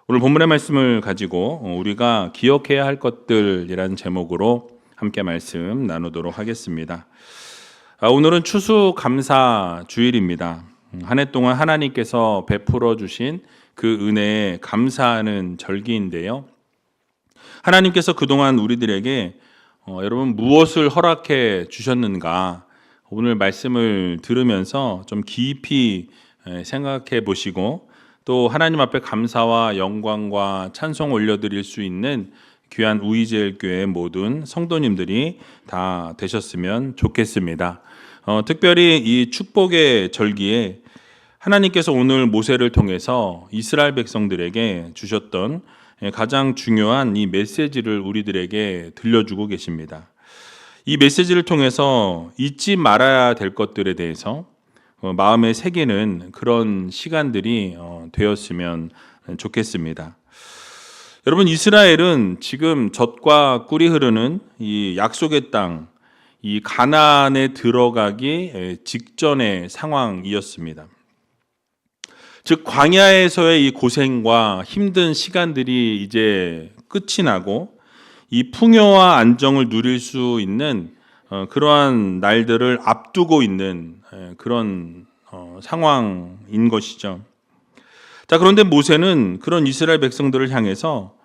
오늘 본문의 말씀을 가지고 우리가 기억해야 할 것들이라는 제목으로 함께 말씀 나누도록 하겠습니다. 오늘은 추수감사 주일입니다. 한 해 동안 하나님께서 베풀어 주신 그 은혜에 감사하는 절기인데요. 하나님께서 그동안 우리들에게 여러분 무엇을 허락해 주셨는가, 오늘 말씀을 들으면서 좀 깊이 생각해 보시고 또 하나님 앞에 감사와 영광과 찬송 올려드릴 수 있는 귀한 우이제일교회 모든 성도님들이 다 되셨으면 좋겠습니다. 특별히 이 축복의 절기에 하나님께서 오늘 모세를 통해서 이스라엘 백성들에게 주셨던 가장 중요한 이 메시지를 우리들에게 들려주고 계십니다. 이 메시지를 통해서 잊지 말아야 될 것들에 대해서 마음에 새기는 그런 시간들이 되었으면 좋겠습니다. 여러분, 이스라엘은 지금 젖과 꿀이 흐르는 이 약속의 땅, 이 가나안에 들어가기 직전의 상황이었습니다. 즉 광야에서의 이 고생과 힘든 시간들이 이제 끝이 나고 이 풍요와 안정을 누릴 수 있는 그러한 날들을 앞두고 있는 그런 상황인 것이죠. 자, 그런데 모세는 그런 이스라엘 백성들을 향해서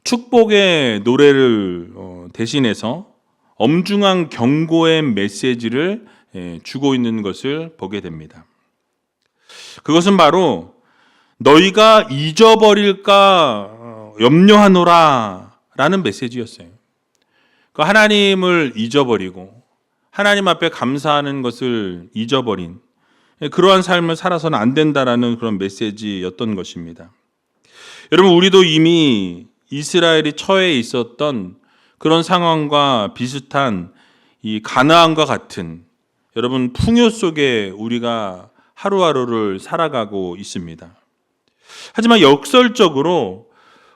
축복의 노래를 대신해서 엄중한 경고의 메시지를 주고 있는 것을 보게 됩니다. 그것은 바로 너희가 잊어버릴까 염려하노라 라는 메시지였어요. 하나님을 잊어버리고 하나님 앞에 감사하는 것을 잊어버린 그러한 삶을 살아서는 안 된다라는 그런 메시지였던 것입니다. 여러분, 우리도 이미 이스라엘이 처해 있었던 그런 상황과 비슷한 이 가나안과 같은 여러분 풍요 속에 우리가 하루하루를 살아가고 있습니다. 하지만 역설적으로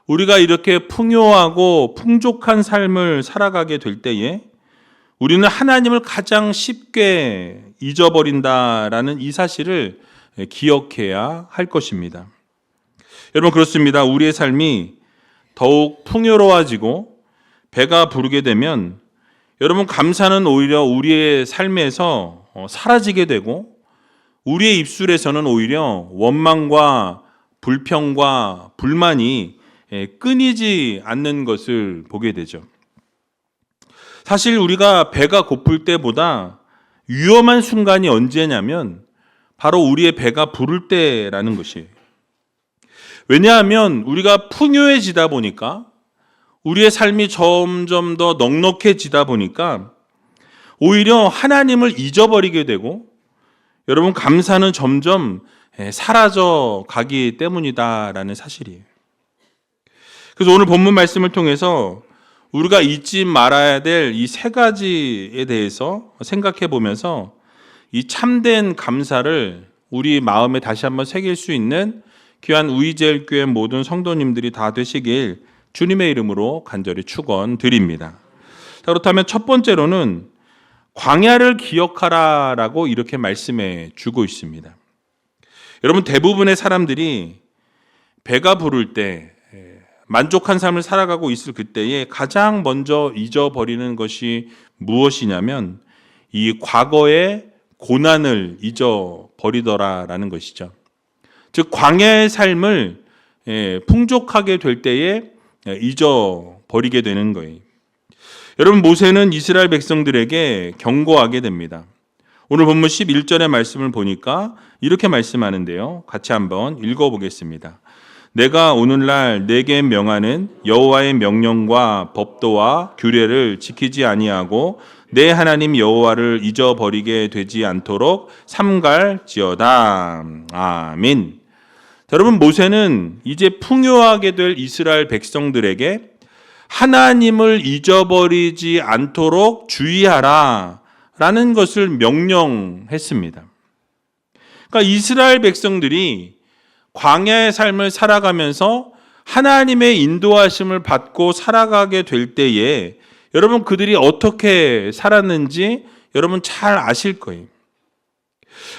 우리가 이렇게 풍요하고 풍족한 삶을 살아가게 될 때에 우리는 하나님을 가장 쉽게 잊어버린다라는 이 사실을 기억해야 할 것입니다. 여러분, 그렇습니다. 우리의 삶이 더욱 풍요로워지고 배가 부르게 되면 여러분 감사는 오히려 우리의 삶에서 사라지게 되고 우리의 입술에서는 오히려 원망과 불평과 불만이 끊이지 않는 것을 보게 되죠. 사실 우리가 배가 고플 때보다 위험한 순간이 언제냐면 바로 우리의 배가 부를 때라는 것이에요. 왜냐하면 우리가 풍요해지다 보니까 우리의 삶이 점점 더 넉넉해지다 보니까 오히려 하나님을 잊어버리게 되고 여러분 감사는 점점 사라져 가기 때문이다라는 사실이에요. 그래서 오늘 본문 말씀을 통해서 우리가 잊지 말아야 될 이 세 가지에 대해서 생각해 보면서 이 참된 감사를 우리 마음에 다시 한번 새길 수 있는 귀한 우이제일교회 모든 성도님들이 다 되시길 주님의 이름으로 간절히 축원드립니다. 그렇다면 첫 번째로는 광야를 기억하라라고 이렇게 말씀해 주고 있습니다. 여러분, 대부분의 사람들이 배가 부를 때 만족한 삶을 살아가고 있을 그때에 가장 먼저 잊어버리는 것이 무엇이냐면 이 과거의 고난을 잊어버리더라라는 것이죠. 즉 광야의 삶을 풍족하게 될 때에 잊어버리게 되는 거예요. 여러분, 모세는 이스라엘 백성들에게 경고하게 됩니다. 오늘 본문 11절의 말씀을 보니까 이렇게 말씀하는데요. 같이 한번 읽어보겠습니다. 내가 오늘날 내게 명하는 여호와의 명령과 법도와 규례를 지키지 아니하고 내 하나님 여호와를 잊어버리게 되지 않도록 삼갈지어다. 아멘. 여러분, 모세는 이제 풍요하게 될 이스라엘 백성들에게 하나님을 잊어버리지 않도록 주의하라 라는 것을 명령했습니다. 그러니까 이스라엘 백성들이 광야의 삶을 살아가면서 하나님의 인도하심을 받고 살아가게 될 때에 여러분 그들이 어떻게 살았는지 여러분 잘 아실 거예요.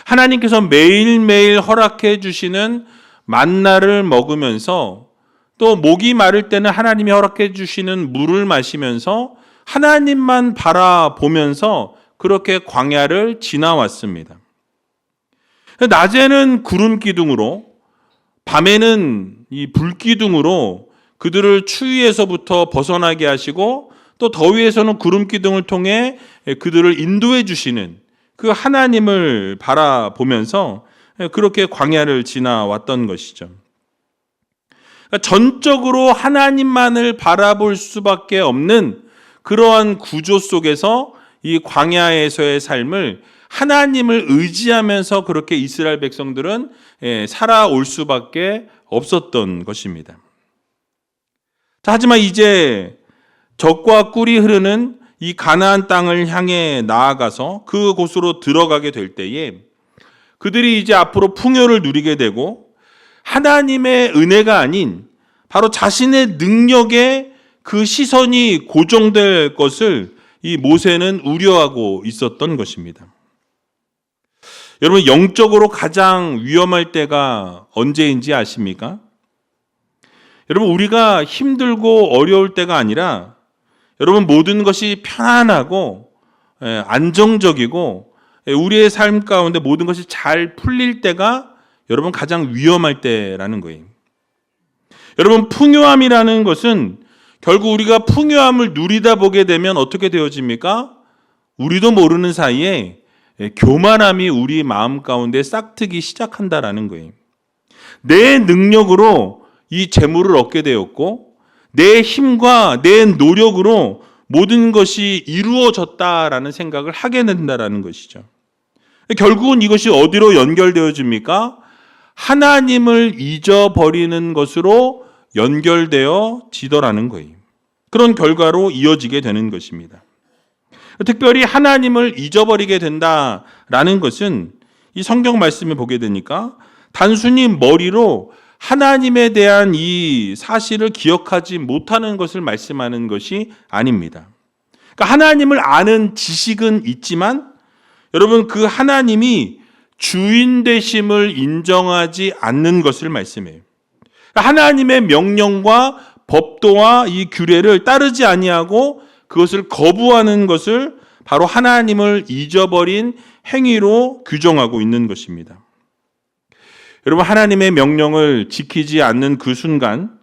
하나님께서 매일매일 허락해 주시는 만나를 먹으면서 또 목이 마를 때는 하나님이 허락해 주시는 물을 마시면서 하나님만 바라보면서 그렇게 광야를 지나왔습니다. 낮에는 구름 기둥으로, 밤에는 이 불 기둥으로 그들을 추위에서부터 벗어나게 하시고 또 더위에서는 구름 기둥을 통해 그들을 인도해 주시는 그 하나님을 바라보면서 그렇게 광야를 지나왔던 것이죠. 전적으로 하나님만을 바라볼 수밖에 없는 그러한 구조 속에서 이 광야에서의 삶을 하나님을 의지하면서 그렇게 이스라엘 백성들은 살아올 수밖에 없었던 것입니다. 하지만 이제 젖과 꿀이 흐르는 이 가나안 땅을 향해 나아가서 그곳으로 들어가게 될 때에 그들이 이제 앞으로 풍요를 누리게 되고 하나님의 은혜가 아닌 바로 자신의 능력에 그 시선이 고정될 것을 이 모세는 우려하고 있었던 것입니다. 여러분, 영적으로 가장 위험할 때가 언제인지 아십니까? 여러분, 우리가 힘들고 어려울 때가 아니라 여러분 모든 것이 편안하고 안정적이고 우리의 삶 가운데 모든 것이 잘 풀릴 때가 여러분 가장 위험할 때라는 거예요. 여러분, 풍요함이라는 것은 결국 우리가 풍요함을 누리다 보게 되면 어떻게 되어집니까? 우리도 모르는 사이에 교만함이 우리 마음 가운데 싹트기 시작한다라는 거예요. 내 능력으로 이 재물을 얻게 되었고 내 힘과 내 노력으로 모든 것이 이루어졌다라는 생각을 하게 된다라는 것이죠. 결국은 이것이 어디로 연결되어집니까? 하나님을 잊어버리는 것으로 연결되어지더라는 거예요. 그런 결과로 이어지게 되는 것입니다. 특별히 하나님을 잊어버리게 된다라는 것은 이 성경 말씀을 보게 되니까 단순히 머리로 하나님에 대한 이 사실을 기억하지 못하는 것을 말씀하는 것이 아닙니다. 그러니까 하나님을 아는 지식은 있지만 여러분, 그 하나님이 주인 되심을 인정하지 않는 것을 말씀해요. 하나님의 명령과 법도와 이 규례를 따르지 아니하고 그것을 거부하는 것을 바로 하나님을 잊어버린 행위로 규정하고 있는 것입니다. 여러분, 하나님의 명령을 지키지 않는 그 순간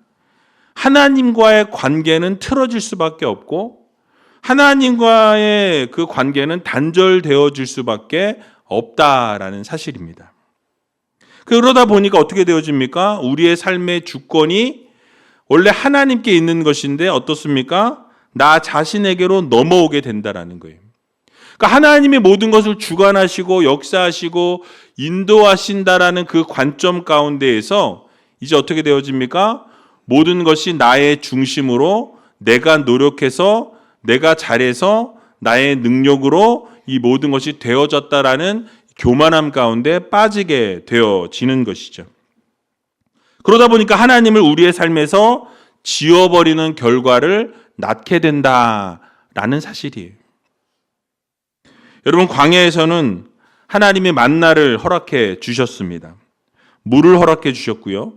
하나님과의 관계는 틀어질 수밖에 없고 하나님과의 그 관계는 단절되어질 수밖에 없다라는 사실입니다. 그러다 보니까 어떻게 되어집니까? 우리의 삶의 주권이 원래 하나님께 있는 것인데 어떻습니까? 나 자신에게로 넘어오게 된다라는 거예요. 그러니까 하나님이 모든 것을 주관하시고 역사하시고 인도하신다라는 그 관점 가운데에서 이제 어떻게 되어집니까? 모든 것이 나의 중심으로 내가 노력해서 내가 잘해서 나의 능력으로 이 모든 것이 되어졌다라는 교만함 가운데 빠지게 되어지는 것이죠. 그러다 보니까 하나님을 우리의 삶에서 지워버리는 결과를 낳게 된다라는 사실이에요. 여러분, 광야에서는 하나님이 만나를 허락해 주셨습니다. 물을 허락해 주셨고요.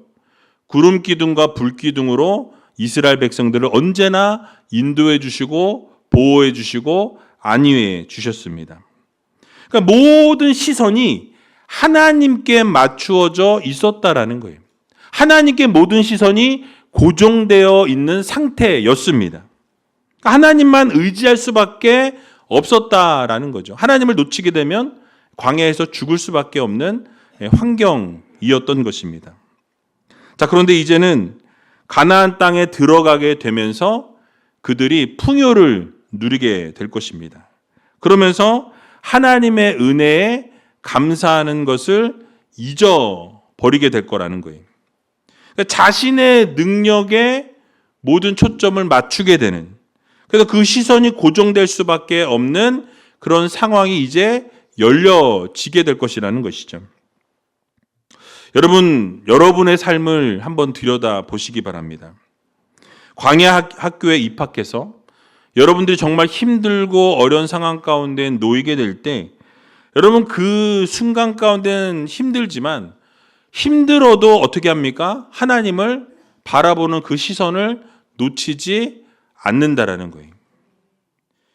구름 기둥과 불 기둥으로 이스라엘 백성들을 언제나 인도해 주시고 보호해 주시고 안위해 주셨습니다. 그러니까 모든 시선이 하나님께 맞추어져 있었다라는 거예요. 하나님께 모든 시선이 고정되어 있는 상태였습니다. 그러니까 하나님만 의지할 수밖에 없었다라는 거죠. 하나님을 놓치게 되면 광야에서 죽을 수밖에 없는 환경이었던 것입니다. 자, 그런데 이제는 가나안 땅에 들어가게 되면서 그들이 풍요를 누리게 될 것입니다. 그러면서 하나님의 은혜에 감사하는 것을 잊어버리게 될 거라는 거예요. 그러니까 자신의 능력에 모든 초점을 맞추게 되는, 그래서 그 시선이 고정될 수밖에 없는 그런 상황이 이제 열려지게 될 것이라는 것이죠. 여러분, 여러분의 삶을 한번 들여다 보시기 바랍니다. 광야 학교에 입학해서 여러분들이 정말 힘들고 어려운 상황 가운데 놓이게 될 때 여러분 그 순간 가운데는 힘들지만 힘들어도 어떻게 합니까? 하나님을 바라보는 그 시선을 놓치지 않는다라는 거예요.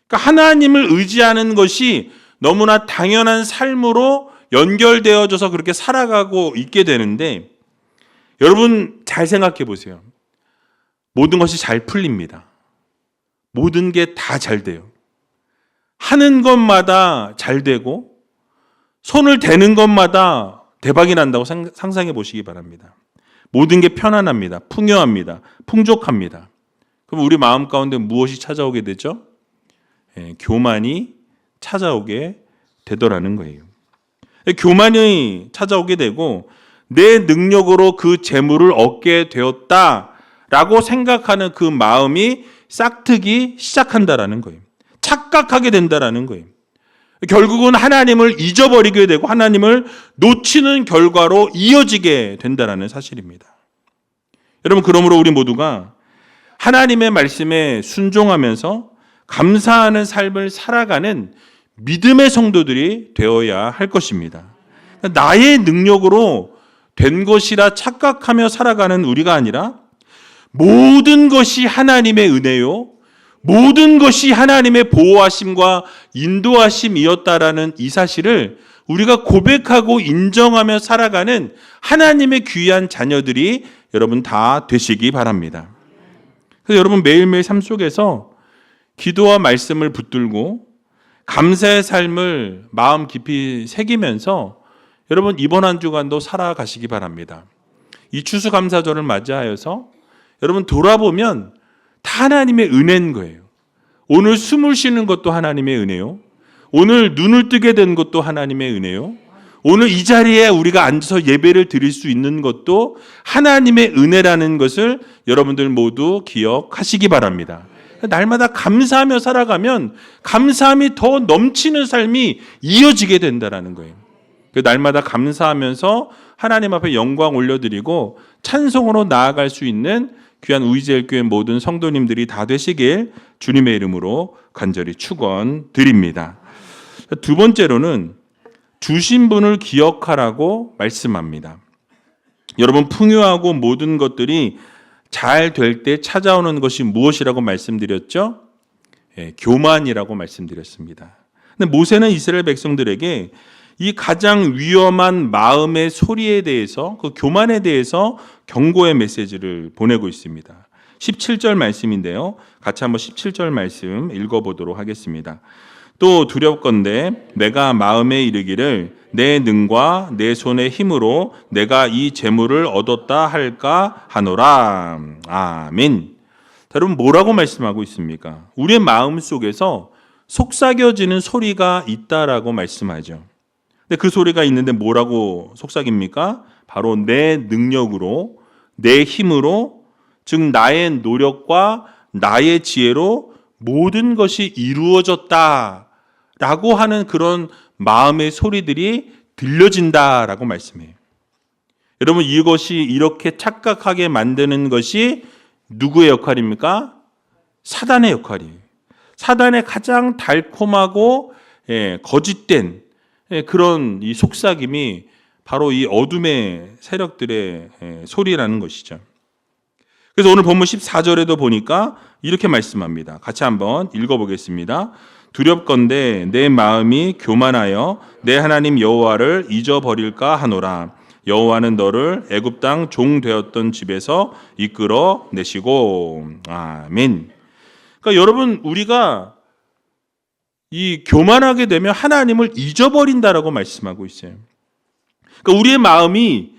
그러니까 하나님을 의지하는 것이 너무나 당연한 삶으로 연결되어져서 그렇게 살아가고 있게 되는데, 여러분 잘 생각해 보세요. 모든 것이 잘 풀립니다. 모든 게 다 잘 돼요. 하는 것마다 잘 되고 손을 대는 것마다 대박이 난다고 상상해 보시기 바랍니다. 모든 게 편안합니다. 풍요합니다. 풍족합니다. 그럼 우리 마음 가운데 무엇이 찾아오게 되죠? 교만이 찾아오게 되더라는 거예요. 교만이 찾아오게 되고 내 능력으로 그 재물을 얻게 되었다라고 생각하는 그 마음이 싹트기 시작한다라는 거예요. 착각하게 된다라는 거예요. 결국은 하나님을 잊어버리게 되고 하나님을 놓치는 결과로 이어지게 된다라는 사실입니다. 여러분, 그러므로 우리 모두가 하나님의 말씀에 순종하면서 감사하는 삶을 살아가는 믿음의 성도들이 되어야 할 것입니다. 나의 능력으로 된 것이라 착각하며 살아가는 우리가 아니라 모든 것이 하나님의 은혜요, 모든 것이 하나님의 보호하심과 인도하심이었다라는 이 사실을 우리가 고백하고 인정하며 살아가는 하나님의 귀한 자녀들이 여러분 다 되시기 바랍니다. 그래서 여러분 매일매일 삶 속에서 기도와 말씀을 붙들고 감사의 삶을 마음 깊이 새기면서 여러분 이번 한 주간도 살아가시기 바랍니다. 이 추수감사절을 맞이하여서 여러분 돌아보면 다 하나님의 은혜인 거예요. 오늘 숨을 쉬는 것도 하나님의 은혜요. 오늘 눈을 뜨게 된 것도 하나님의 은혜요. 오늘 이 자리에 우리가 앉아서 예배를 드릴 수 있는 것도 하나님의 은혜라는 것을 여러분들 모두 기억하시기 바랍니다. 날마다 감사하며 살아가면 감사함이 더 넘치는 삶이 이어지게 된다는 거예요. 날마다 감사하면서 하나님 앞에 영광 올려드리고 찬송으로 나아갈 수 있는 귀한 우이제일교회 모든 성도님들이 다 되시길 주님의 이름으로 간절히 축원드립니다. 두 번째로는 주신 분을 기억하라고 말씀합니다. 여러분, 풍요하고 모든 것들이 잘 될 때 찾아오는 것이 무엇이라고 말씀드렸죠? 교만이라고 말씀드렸습니다. 근데 모세는 이스라엘 백성들에게 이 가장 위험한 마음의 소리에 대해서, 그 교만에 대해서 경고의 메시지를 보내고 있습니다. 17절 말씀인데요. 같이 한번 17절 말씀 읽어보도록 하겠습니다. 또 두렵건대 내가 마음에 이르기를 내 능과 내 손의 힘으로 내가 이 재물을 얻었다 할까 하노라. 아멘. 여러분, 뭐라고 말씀하고 있습니까? 우리의 마음 속에서 속삭여지는 소리가 있다라고 말씀하죠. 근데 그 소리가 있는데 뭐라고 속삭입니까? 바로 내 능력으로, 내 힘으로, 즉 나의 노력과 나의 지혜로 모든 것이 이루어졌다라고 하는 그런 마음의 소리들이 들려진다라고 말씀해요. 여러분, 이것이 이렇게 착각하게 만드는 것이 누구의 역할입니까? 사단의 역할이에요. 사단의 가장 달콤하고 거짓된 그런 이 속삭임이 바로 이 어둠의 세력들의 소리라는 것이죠. 그래서 오늘 본문 14절에도 보니까 이렇게 말씀합니다. 같이 한번 읽어보겠습니다. 두렵건대 내 마음이 교만하여 내 하나님 여호와를 잊어버릴까 하노라. 여호와는 너를 애굽 땅 종 되었던 집에서 이끌어 내시고. 아멘. 그러니까 여러분, 우리가 이 교만하게 되면 하나님을 잊어버린다라고 말씀하고 있어요. 그러니까 우리의 마음이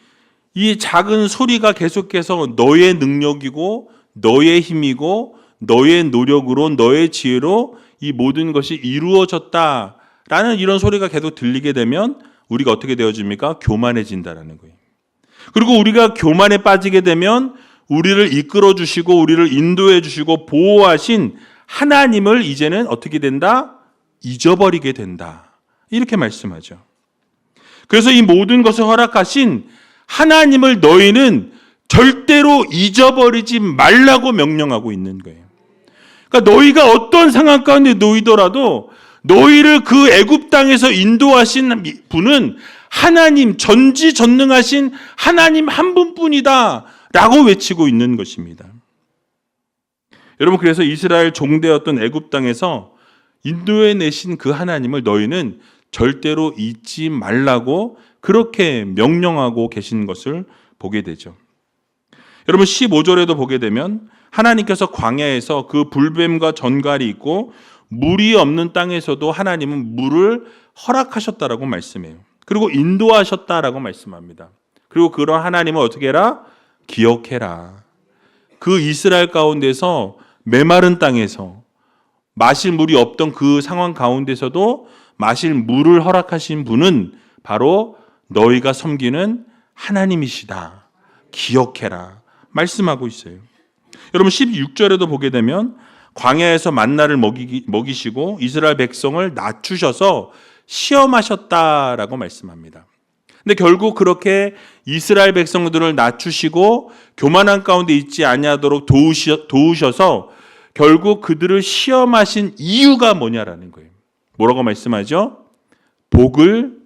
이 작은 소리가 계속해서 너의 능력이고 너의 힘이고 너의 노력으로 너의 지혜로 이 모든 것이 이루어졌다라는 이런 소리가 계속 들리게 되면 우리가 어떻게 되어집니까? 교만해진다라는 거예요. 그리고 우리가 교만에 빠지게 되면 우리를 이끌어 주시고 우리를 인도해 주시고 보호하신 하나님을 이제는 어떻게 된다? 잊어버리게 된다. 이렇게 말씀하죠. 그래서 이 모든 것을 허락하신 하나님을 너희는 절대로 잊어버리지 말라고 명령하고 있는 거예요. 그러니까 너희가 어떤 상황 가운데 놓이더라도 너희를 그 애굽 땅에서 인도하신 분은 하나님, 전지전능하신 하나님 한 분뿐이다 라고 외치고 있는 것입니다. 여러분, 그래서 이스라엘 종되었던 애굽 땅에서 인도해 내신 그 하나님을 너희는 절대로 잊지 말라고 그렇게 명령하고 계신 것을 보게 되죠. 여러분, 15절에도 보게 되면 하나님께서 광야에서 그 불뱀과 전갈이 있고 물이 없는 땅에서도 하나님은 물을 허락하셨다라고 말씀해요. 그리고 인도하셨다라고 말씀합니다. 그리고 그런 하나님을 어떻게 해라? 기억해라. 그 이스라엘 가운데서 메마른 땅에서 마실 물이 없던 그 상황 가운데서도 마실 물을 허락하신 분은 바로 너희가 섬기는 하나님이시다. 기억해라. 말씀하고 있어요. 여러분, 16절에도 보게 되면 광야에서 만나를 먹이시고 이스라엘 백성을 낮추셔서 시험하셨다라고 말씀합니다. 근데 결국 그렇게 이스라엘 백성들을 낮추시고 교만한 가운데 있지 아니하도록 도우셔서 결국 그들을 시험하신 이유가 뭐냐라는 거예요. 뭐라고 말씀하죠? 복을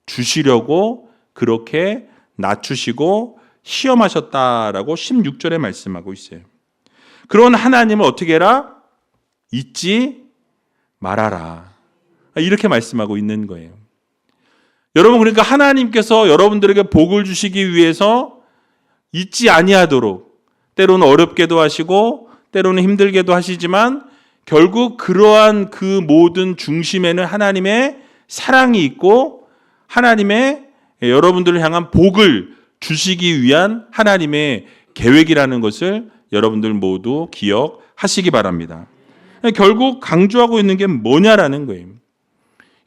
주시려고 그렇게 낮추시고 시험하셨다라고 16절에 말씀하고 있어요. 그런 하나님을 어떻게 해라? 잊지 말아라. 이렇게 말씀하고 있는 거예요. 여러분, 그러니까 하나님께서 여러분들에게 복을 주시기 위해서 잊지 아니하도록 때로는 어렵게도 하시고 때로는 힘들게도 하시지만 결국 그러한 그 모든 중심에는 하나님의 사랑이 있고 하나님의 여러분들을 향한 복을 주시기 위한 하나님의 계획이라는 것을 여러분들 모두 기억하시기 바랍니다. 결국 강조하고 있는 게 뭐냐라는 거예요.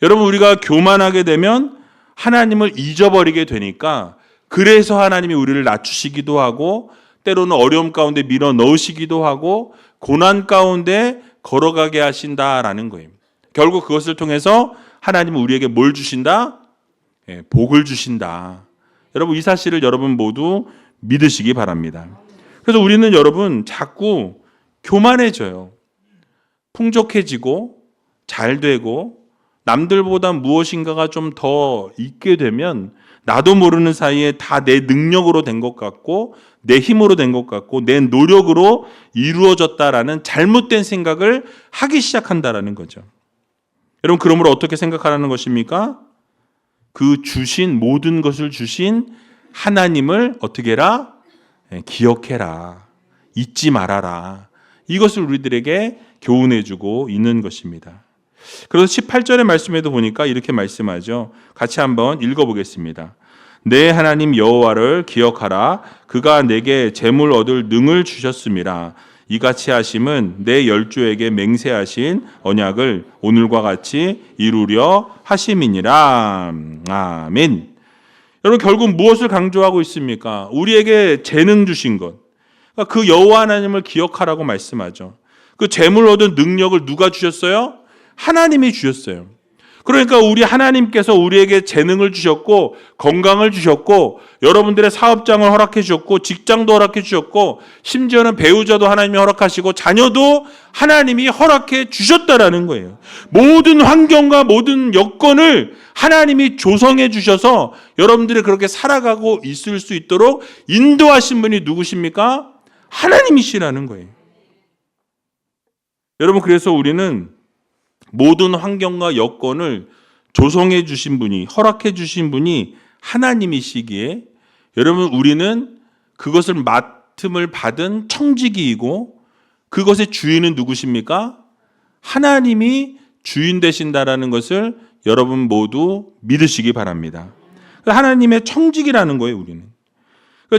여러분, 우리가 교만하게 되면 하나님을 잊어버리게 되니까 그래서 하나님이 우리를 낮추시기도 하고 때로는 어려움 가운데 밀어 넣으시기도 하고 고난 가운데 걸어가게 하신다라는 거예요. 결국 그것을 통해서 하나님은 우리에게 뭘 주신다? 복을 주신다. 여러분, 이 사실을 여러분 모두 믿으시기 바랍니다. 그래서 우리는 여러분 자꾸 교만해져요. 풍족해지고 잘 되고 남들보다 무엇인가가 좀 더 있게 되면 나도 모르는 사이에 다 내 능력으로 된 것 같고 내 힘으로 된 것 같고 내 노력으로 이루어졌다라는 잘못된 생각을 하기 시작한다라는 거죠. 여러분, 그러므로 어떻게 생각하라는 것입니까? 그 주신 모든 것을 주신 하나님을 어떻게 해라? 기억해라. 잊지 말아라. 이것을 우리들에게 교훈해주고 있는 것입니다. 그래서 18절의 말씀에도 보니까 이렇게 말씀하죠. 같이 한번 읽어보겠습니다. 내 하나님 여호와를 기억하라. 그가 내게 재물 얻을 능을 주셨음이라. 이같이 하심은 내 열조에게 맹세하신 언약을 오늘과 같이 이루려 하심이니라. 아멘. 여러분, 결국 무엇을 강조하고 있습니까? 우리에게 재능 주신 것. 그 여호와 하나님을 기억하라고 말씀하죠. 그 재물 얻은 능력을 누가 주셨어요? 하나님이 주셨어요. 그러니까 우리 하나님께서 우리에게 재능을 주셨고 건강을 주셨고 여러분들의 사업장을 허락해 주셨고 직장도 허락해 주셨고 심지어는 배우자도 하나님이 허락하시고 자녀도 하나님이 허락해 주셨다라는 거예요. 모든 환경과 모든 여건을 하나님이 조성해 주셔서 여러분들이 그렇게 살아가고 있을 수 있도록 인도하신 분이 누구십니까? 하나님이시라는 거예요. 여러분, 그래서 우리는 모든 환경과 여건을 조성해 주신 분이, 허락해 주신 분이 하나님이시기에 여러분, 우리는 그것을 맡음을 받은 청지기이고 그것의 주인은 누구십니까? 하나님이 주인 되신다라는 것을 여러분 모두 믿으시기 바랍니다. 하나님의 청지기라는 거예요, 우리는.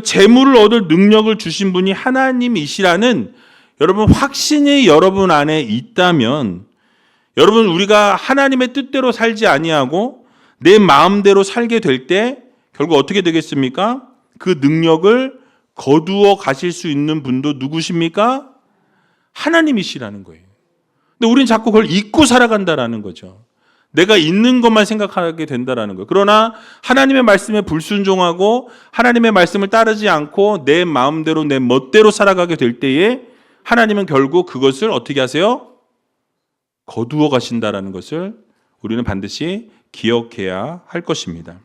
재물을 얻을 능력을 주신 분이 하나님이시라는 여러분 확신이 여러분 안에 있다면 여러분, 우리가 하나님의 뜻대로 살지 아니하고 내 마음대로 살게 될 때 결국 어떻게 되겠습니까? 그 능력을 거두어 가실 수 있는 분도 누구십니까? 하나님이시라는 거예요. 근데 우리는 자꾸 그걸 잊고 살아간다라는 거죠. 내가 있는 것만 생각하게 된다라는 거예요. 그러나 하나님의 말씀에 불순종하고 하나님의 말씀을 따르지 않고 내 마음대로 내 멋대로 살아가게 될 때에 하나님은 결국 그것을 어떻게 하세요? 거두어 가신다라는 것을 우리는 반드시 기억해야 할 것입니다.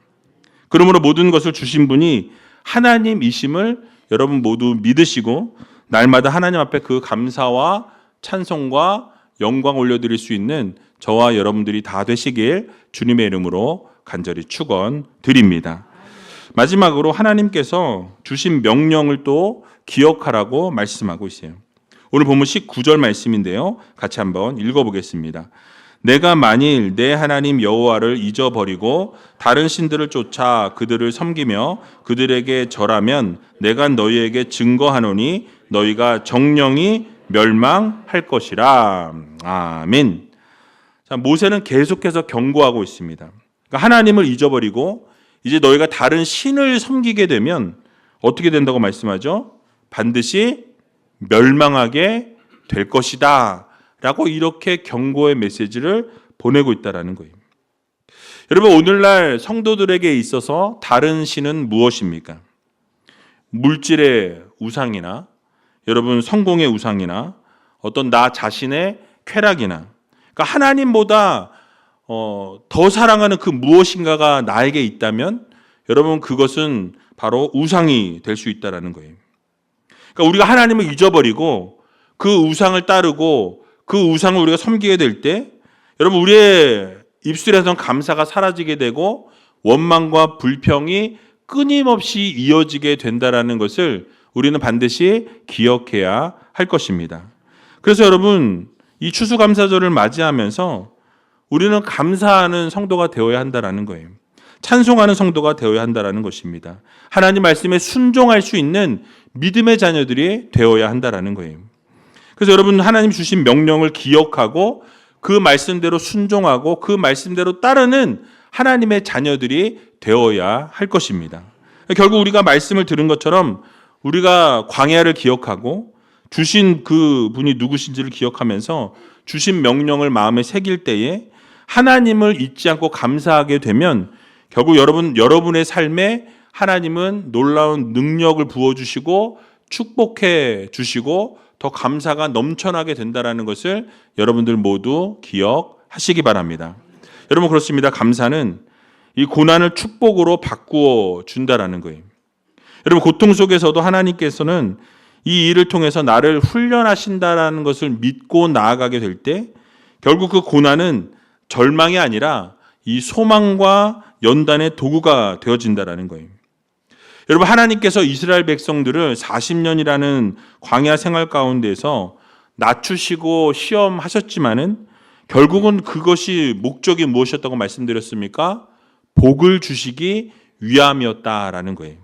그러므로 모든 것을 주신 분이 하나님이심을 여러분 모두 믿으시고 날마다 하나님 앞에 그 감사와 찬송과 영광 올려드릴 수 있는 저와 여러분들이 다 되시길 주님의 이름으로 간절히 축원드립니다. 마지막으로 하나님께서 주신 명령을 또 기억하라고 말씀하고 있어요. 오늘 본문 19절 말씀인데요. 같이 한번 읽어보겠습니다. 내가 만일 내 하나님 여호와를 잊어버리고 다른 신들을 쫓아 그들을 섬기며 그들에게 절하면 내가 너희에게 증거하노니 너희가 정령이 멸망할 것이라. 아멘. 자, 모세는 계속해서 경고하고 있습니다. 그러니까 하나님을 잊어버리고 이제 너희가 다른 신을 섬기게 되면 어떻게 된다고 말씀하죠? 반드시 멸망하게 될 것이다 라고 이렇게 경고의 메시지를 보내고 있다는 거예요. 여러분, 오늘날 성도들에게 있어서 다른 신은 무엇입니까? 물질의 우상이나 여러분 성공의 우상이나 어떤 나 자신의 쾌락이나, 그러니까 하나님보다 더 사랑하는 그 무엇인가가 나에게 있다면 여러분 그것은 바로 우상이 될 수 있다는 거예요. 그러니까 우리가 하나님을 잊어버리고 그 우상을 따르고 그 우상을 우리가 섬기게 될 때 여러분 우리의 입술에선 감사가 사라지게 되고 원망과 불평이 끊임없이 이어지게 된다는 것을 우리는 반드시 기억해야 할 것입니다. 그래서 여러분 이 추수감사절을 맞이하면서 우리는 감사하는 성도가 되어야 한다는 거예요. 찬송하는 성도가 되어야 한다는 것입니다. 하나님 말씀에 순종할 수 있는 믿음의 자녀들이 되어야 한다는 거예요. 그래서 여러분 하나님 주신 명령을 기억하고 그 말씀대로 순종하고 그 말씀대로 따르는 하나님의 자녀들이 되어야 할 것입니다. 결국 우리가 말씀을 들은 것처럼 우리가 광야를 기억하고 주신 그 분이 누구신지를 기억하면서 주신 명령을 마음에 새길 때에 하나님을 잊지 않고 감사하게 되면 결국 여러분의 삶에 하나님은 놀라운 능력을 부어주시고 축복해 주시고 더 감사가 넘쳐나게 된다는 것을 여러분들 모두 기억하시기 바랍니다. 여러분 그렇습니다. 감사는 이 고난을 축복으로 바꾸어 준다는 거예요. 여러분 고통 속에서도 하나님께서는 이 일을 통해서 나를 훈련하신다는 것을 믿고 나아가게 될 때 결국 그 고난은 절망이 아니라 이 소망과 연단의 도구가 되어진다는 거예요. 여러분 하나님께서 이스라엘 백성들을 40년이라는 광야 생활 가운데서 낮추시고 시험하셨지만은 결국은 그것이 목적이 무엇이었다고 말씀드렸습니까? 복을 주시기 위함이었다라는 거예요.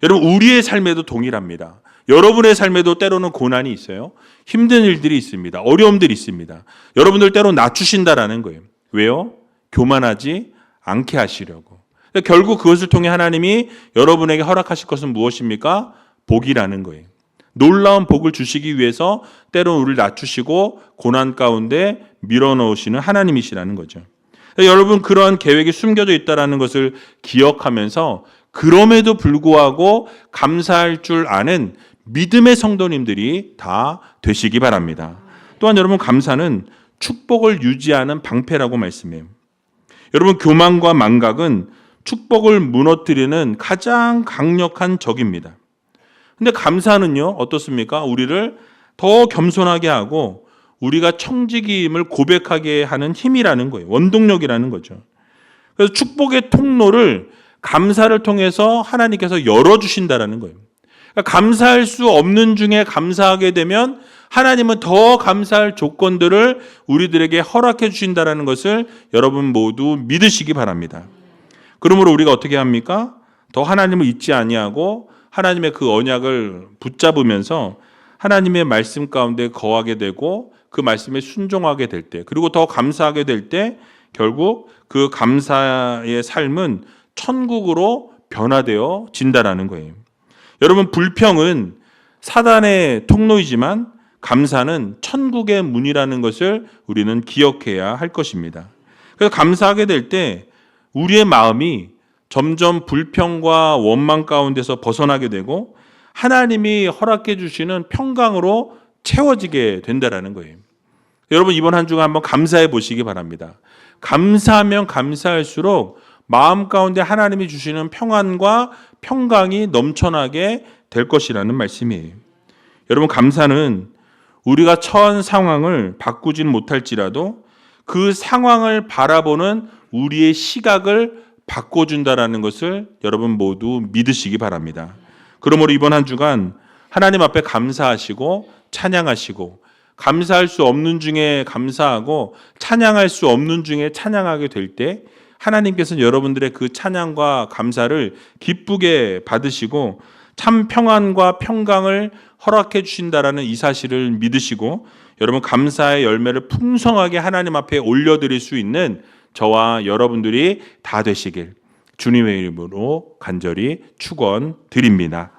여러분 우리의 삶에도 동일합니다. 여러분의 삶에도 때로는 고난이 있어요. 힘든 일들이 있습니다. 어려움들이 있습니다. 여러분들 때로 낮추신다라는 거예요. 왜요? 교만하지 않게 하시려고. 결국 그것을 통해 하나님이 여러분에게 허락하실 것은 무엇입니까? 복이라는 거예요. 놀라운 복을 주시기 위해서 때로는 우리를 낮추시고 고난 가운데 밀어넣으시는 하나님이시라는 거죠. 여러분 그러한 계획이 숨겨져 있다는 것을 기억하면서 그럼에도 불구하고 감사할 줄 아는 믿음의 성도님들이 다 되시기 바랍니다. 또한 여러분 감사는 축복을 유지하는 방패라고 말씀해요. 여러분 교만과 망각은 축복을 무너뜨리는 가장 강력한 적입니다. 근데 감사는요 어떻습니까? 우리를 더 겸손하게 하고 우리가 청지기임을 고백하게 하는 힘이라는 거예요. 원동력이라는 거죠. 그래서 축복의 통로를 감사를 통해서 하나님께서 열어주신다라는 거예요. 그러니까 감사할 수 없는 중에 감사하게 되면 하나님은 더 감사할 조건들을 우리들에게 허락해 주신다라는 것을 여러분 모두 믿으시기 바랍니다. 그러므로 우리가 어떻게 합니까? 더 하나님을 잊지 아니하고 하나님의 그 언약을 붙잡으면서 하나님의 말씀 가운데 거하게 되고 그 말씀에 순종하게 될 때, 그리고 더 감사하게 될 때 결국 그 감사의 삶은 천국으로 변화되어 진다라는 거예요. 여러분 불평은 사단의 통로이지만 감사는 천국의 문이라는 것을 우리는 기억해야 할 것입니다. 그래서 감사하게 될 때 우리의 마음이 점점 불평과 원망 가운데서 벗어나게 되고 하나님이 허락해 주시는 평강으로 채워지게 된다라는 거예요. 여러분 이번 한 주간 한번 감사해 보시기 바랍니다. 감사하면 감사할수록 마음 가운데 하나님이 주시는 평안과 평강이 넘쳐나게 될 것이라는 말씀이에요. 여러분, 감사는 우리가 처한 상황을 바꾸지는 못할지라도 그 상황을 바라보는 우리의 시각을 바꿔준다라는 것을 여러분 모두 믿으시기 바랍니다. 그러므로 이번 한 주간 하나님 앞에 감사하시고 찬양하시고, 감사할 수 없는 중에 감사하고 찬양할 수 없는 중에 찬양하게 될 때 하나님께서는 여러분들의 그 찬양과 감사를 기쁘게 받으시고 참 평안과 평강을 허락해 주신다라는 이 사실을 믿으시고, 여러분 감사의 열매를 풍성하게 하나님 앞에 올려드릴 수 있는 저와 여러분들이 다 되시길 주님의 이름으로 간절히 축원드립니다.